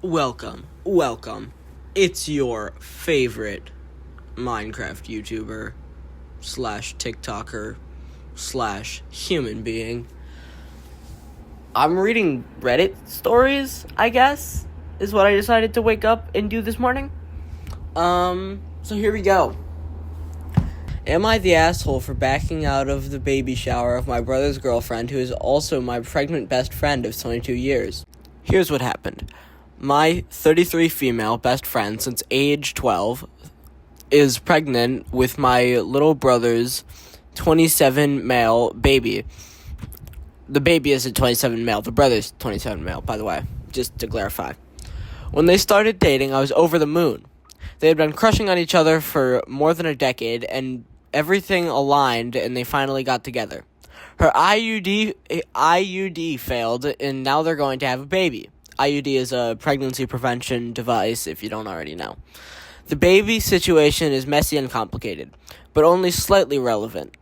Welcome. It's your favorite Minecraft YouTuber slash TikToker slash human being. I'm reading Reddit stories, I guess, is what I decided to wake up and do this morning. So here we go. Am I the asshole for backing out of the baby shower of my brother's girlfriend, who is also my pregnant best friend of 22 years? Here's what happened. My 33 female best friend since age 12 is pregnant with my little brother's 27 male baby. The baby isn't 27 male. The brother's 27 male, by the way, just to clarify. When they started dating, I was over the moon. They had been crushing on each other for more than a decade, and everything aligned, and they finally got together. Her IUD failed, and now they're going to have a baby. IUD is a pregnancy prevention device, if you don't already know. The baby situation is messy and complicated, but only slightly relevant.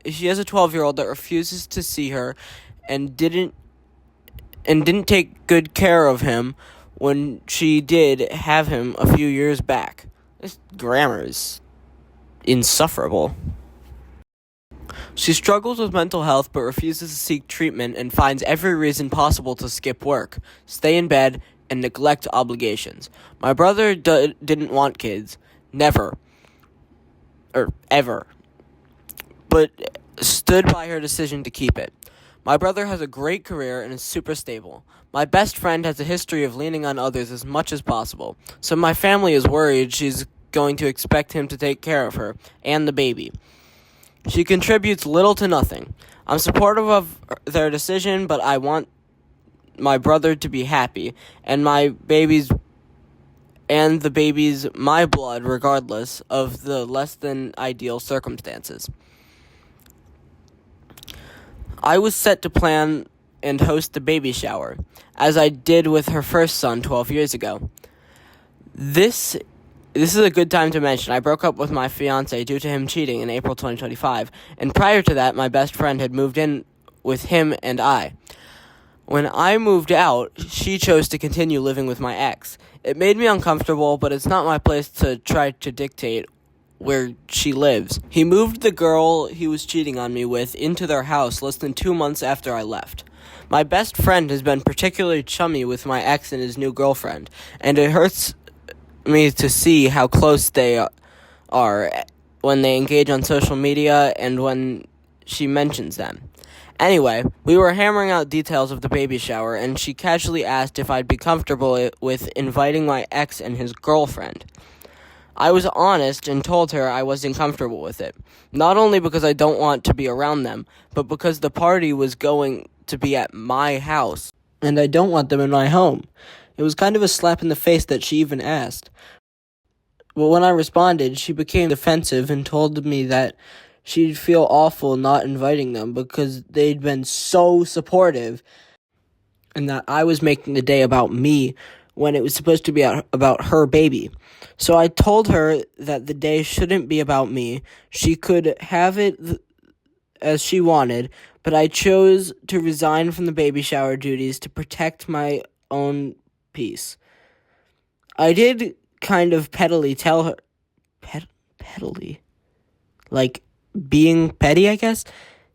She has a 12-year-old that refuses to see her and didn't take good care of him when she did have him a few years back. This grammar is insufferable. She struggles with mental health but refuses to seek treatment and finds every reason possible to skip work, stay in bed, and neglect obligations. My brother didn't want kids. Never. Or ever. But stood by her decision to keep it. My brother has a great career and is super stable. My best friend has a history of leaning on others as much as possible, so my family is worried she's going to expect him to take care of her and the baby. She contributes little to nothing. I'm supportive of their decision, but I want my brother to be happy, and the baby's my blood regardless of the less than ideal circumstances. I was set to plan and host the baby shower, as I did with her first son 12 years ago. This is a good time to mention I broke up with my fiancé due to him cheating in April 2025, and prior to that, my best friend had moved in with him and I. When I moved out, she chose to continue living with my ex. It made me uncomfortable, but it's not my place to try to dictate where she lives. He moved the girl he was cheating on me with into their house less than 2 months after I left. My best friend has been particularly chummy with my ex and his new girlfriend, and it hurts me to see how close they are when they engage on social media and when she mentions them. Anyway, we were hammering out details of the baby shower, and she casually asked if I'd be comfortable with inviting my ex and his girlfriend. I was honest and told her I wasn't comfortable with it, not only because I don't want to be around them, but because the party was going to be at my house, and I don't want them in my home. It was kind of a slap in the face that she even asked. But when I responded, she became defensive and told me that she'd feel awful not inviting them because they'd been so supportive, and that I was making the day about me when it was supposed to be about her baby. So I told her that the day shouldn't be about me. She could have it as she wanted, but I chose to resign from the baby shower duties to protect my own peace. I did kind of pettily tell her... Pettily? Like being petty, I guess?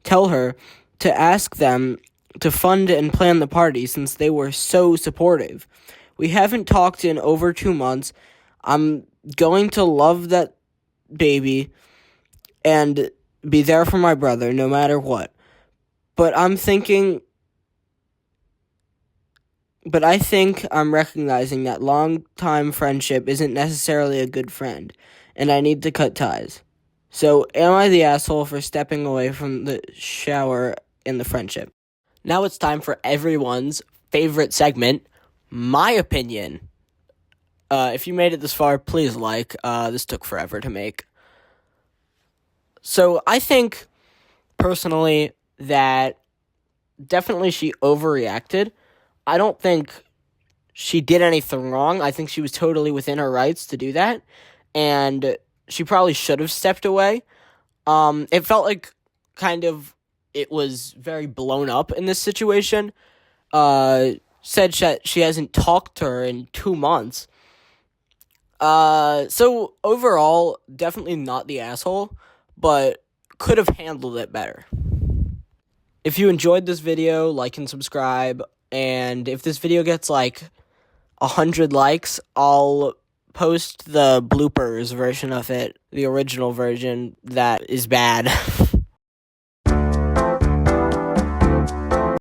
Tell her to ask them to fund and plan the party since they were so supportive. We haven't talked in over 2 months. I'm going to love that baby and be there for my brother no matter what. But I think I'm recognizing that long-time friendship isn't necessarily a good friend, and I need to cut ties. So, am I the asshole for stepping away from the shower in the friendship? Now it's time for everyone's favorite segment, my opinion. If you made it this far, please like. This took forever to make. So, I think, personally, that definitely she overreacted. I don't think she did anything wrong. I think she was totally within her rights to do that. And she probably should have stepped away. It felt like kind of it was very blown up in this situation. said she hasn't talked to her in 2 months. So overall, definitely not the asshole, but could have handled it better. If you enjoyed this video, like and subscribe, and if this video gets like 100 likes, I'll post the bloopers version of it, the original version that is bad.